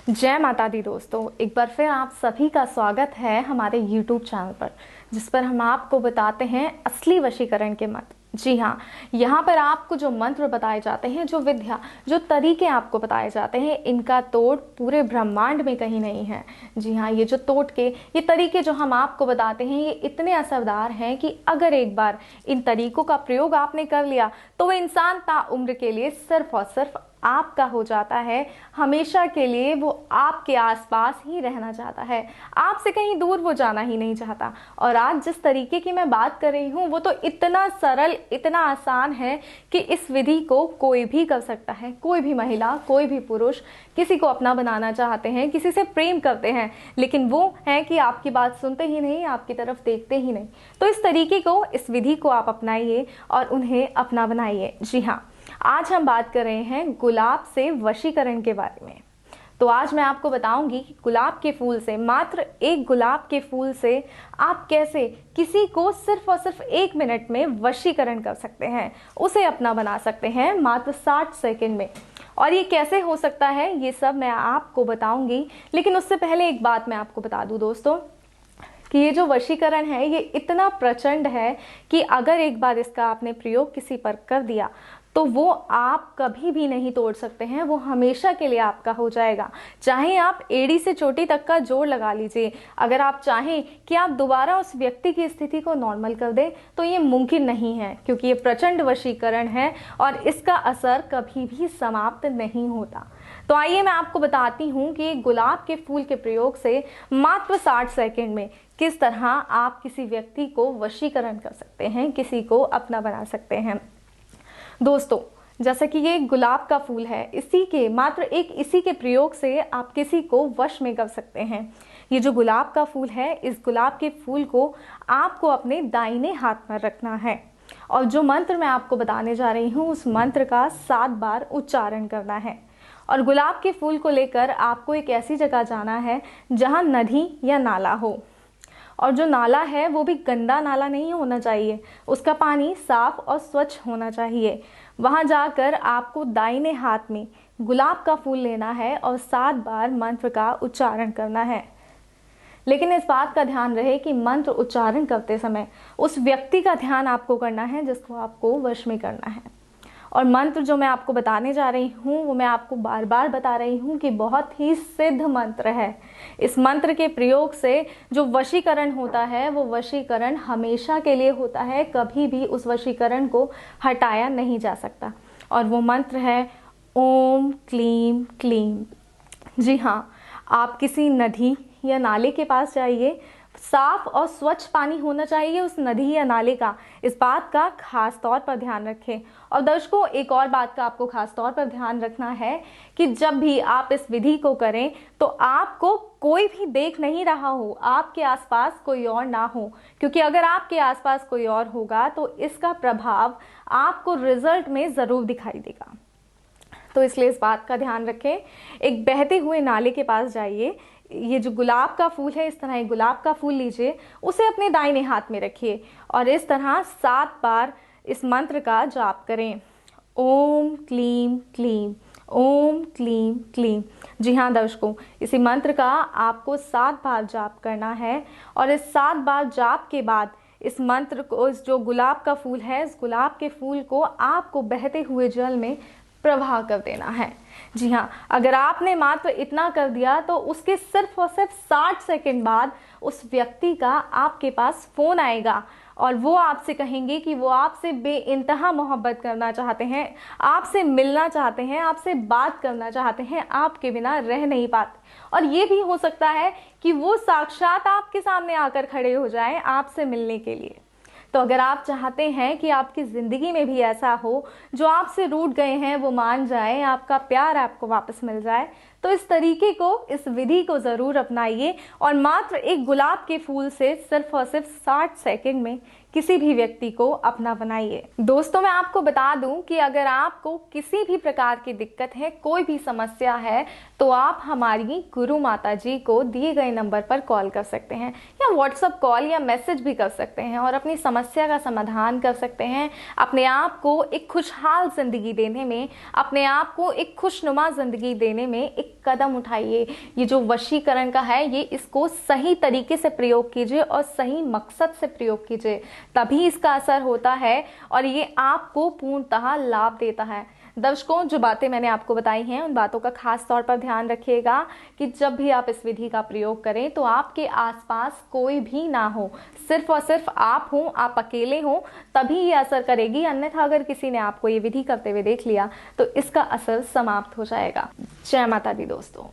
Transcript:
जय माता दी दोस्तों, एक बार फिर आप सभी का स्वागत है हमारे YouTube चैनल पर, जिस पर हम आपको बताते हैं असली वशीकरण के मंत्र। जी हाँ, यहाँ पर आपको जो मंत्र बताए जाते हैं, जो विद्या, जो तरीके आपको बताए जाते हैं, इनका तोड़ पूरे ब्रह्मांड में कहीं नहीं है। जी हाँ, ये जो टोटके, ये तरीके जो हम आपको बताते हैं, ये इतने असरदार हैं कि अगर एक बार इन तरीकों का प्रयोग आपने कर लिया तो वो इंसान ताउम्र के लिए सिर्फ और सिर्फ आपका हो जाता है। हमेशा के लिए वो आपके आसपास ही रहना चाहता है, आपसे कहीं दूर वो जाना ही नहीं चाहता। और आज जिस तरीके की मैं बात कर रही हूँ वो तो इतना सरल, इतना आसान है कि इस विधि को कोई भी कर सकता है। कोई भी महिला, कोई भी पुरुष किसी को अपना बनाना चाहते हैं, किसी से प्रेम करते हैं, लेकिन वो है कि आपकी बात सुनते ही नहीं, आपकी तरफ देखते ही नहीं। तो इस तरीके को, इस विधि को आप अपनाइए और उन्हें अपना बनाइए। जी हाँ, आज हम बात कर रहे हैं गुलाब से वशीकरण के बारे में। तो आज मैं आपको बताऊंगी कि गुलाब के फूल से, मात्र एक गुलाब के फूल से आप कैसे किसी को सिर्फ और सिर्फ 1 मिनट में वशीकरण कर सकते हैं, उसे अपना बना सकते हैं मात्र 60 सेकंड में। और ये कैसे हो सकता है, ये सब मैं आपको बताऊंगी। लेकिन उससे पहले एक बात मैं आपको बता दूं दोस्तों, कि ये जो वशीकरण है ये इतना प्रचंड है कि अगर एक बार इसका आपने प्रयोग किसी पर कर दिया तो वो आप कभी भी नहीं तोड़ सकते हैं। वो हमेशा के लिए आपका हो जाएगा। चाहे आप एड़ी से चोटी तक का जोड़ लगा लीजिए, अगर आप चाहें कि आप दोबारा उस व्यक्ति की स्थिति को नॉर्मल कर दें तो ये मुमकिन नहीं है, क्योंकि ये प्रचंड वशीकरण है और इसका असर कभी भी समाप्त नहीं होता। तो आइए मैं आपको बताती हूँ कि गुलाब के फूल के प्रयोग से मात्र 60 सेकंड में किस तरह आप किसी व्यक्ति को वशीकरण कर सकते हैं, किसी को अपना बना सकते हैं। दोस्तों, जैसा कि ये गुलाब का फूल है, इसी के प्रयोग से आप किसी को वश में कर सकते हैं। ये जो गुलाब का फूल है, इस गुलाब के फूल को आपको अपने दाहिने हाथ में रखना है और जो मंत्र मैं आपको बताने जा रही हूँ उस मंत्र का 7 बार उच्चारण करना है। और गुलाब के फूल को लेकर आपको एक ऐसी जगह जाना है जहाँ नदी या नाला हो, और जो नाला है वो भी गंदा नाला नहीं होना चाहिए, उसका पानी साफ और स्वच्छ होना चाहिए। वहां जाकर आपको दाहिने हाथ में गुलाब का फूल लेना है और 7 बार मंत्र का उच्चारण करना है। लेकिन इस बात का ध्यान रहे कि मंत्र उच्चारण करते समय उस व्यक्ति का ध्यान आपको करना है जिसको आपको वश में करना है। और मंत्र जो मैं आपको बताने जा रही हूँ वो मैं आपको बार बार बता रही हूँ कि बहुत ही सिद्ध मंत्र है। इस मंत्र के प्रयोग से जो वशीकरण होता है वो वशीकरण हमेशा के लिए होता है, कभी भी उस वशीकरण को हटाया नहीं जा सकता। और वो मंत्र है ओम क्लीम क्लीम। जी हाँ, आप किसी नदी या नाले के पास जाइए, साफ और स्वच्छ पानी होना चाहिए उस नदी या नाले का, इस बात का खास तौर पर ध्यान रखें। और दर्शकों, एक और बात का आपको खास तौर पर ध्यान रखना है कि जब भी आप इस विधि को करें तो आपको कोई भी देख नहीं रहा हो, आपके आसपास कोई और ना हो, क्योंकि अगर आपके आसपास कोई और होगा तो इसका प्रभाव आपको रिजल्ट में ज़रूर दिखाई देगा। तो इसलिए इस बात का ध्यान रखें। एक बहते हुए नाले के पास जाइए, ये जो गुलाब का फूल है, इस तरह एक गुलाब का फूल लीजिए, उसे अपने दाहिने हाथ में रखिए और इस तरह 7 बार इस मंत्र का जाप करें। ओम क्लीम क्लीम, ओम क्लीम क्लीम। जी हाँ दर्शकों, इसी मंत्र का आपको 7 बार जाप करना है और इस 7 बार जाप के बाद इस मंत्र को, इस जो गुलाब का फूल है, इस गुलाब के फूल को आपको बहते हुए जल में प्रवाह कर देना है। जी हाँ, अगर आपने मात्र इतना कर दिया तो उसके सिर्फ और सिर्फ 60 सेकंड बाद उस व्यक्ति का आपके पास फ़ोन आएगा और वो आपसे कहेंगे कि वो आपसे बेइंतहा मोहब्बत करना चाहते हैं, आपसे मिलना चाहते हैं, आपसे बात करना चाहते हैं, आपके बिना रह नहीं पाते। और ये भी हो सकता है कि वो साक्षात आपके सामने आकर खड़े हो जाएं आपसे मिलने के लिए। तो अगर आप चाहते हैं कि आपकी ज़िंदगी में भी ऐसा हो, जो आपसे रूठ गए हैं वो मान जाएं, आपका प्यार आपको वापस मिल जाए, तो इस तरीके को, इस विधि को ज़रूर अपनाइए और मात्र एक गुलाब के फूल से सिर्फ और सिर्फ 60 सेकंड में किसी भी व्यक्ति को अपना बनाइए। दोस्तों, मैं आपको बता दूं कि अगर आपको किसी भी प्रकार की दिक्कत है, कोई भी समस्या है, तो आप हमारी गुरु माता जी को दिए गए नंबर पर कॉल कर सकते हैं या व्हाट्सएप कॉल या मैसेज भी कर सकते हैं और अपनी समस्या का समाधान कर सकते हैं। अपने आप को एक खुशहाल जिंदगी देने में, अपने आप को एक खुशनुमा जिंदगी देने में एक कदम उठाइए। ये जो वशीकरण का है, ये इसको सही तरीके से प्रयोग कीजिए और सही मकसद से प्रयोग कीजिए, तभी इसका असर होता है और ये आपको पूर्णतः लाभ देता है। दर्शकों, जो बातें मैंने आपको बताई हैं, उन बातों का खास तौर पर ध्यान रखिएगा कि जब भी आप इस विधि का प्रयोग करें तो आपके आसपास कोई भी ना हो, सिर्फ और सिर्फ आप हों, आप अकेले हों, तभी ये असर करेगी। अन्यथा अगर किसी ने आपको ये विधि करते हुए देख लिया तो इसका असर समाप्त हो जाएगा। जय माता दी दोस्तों।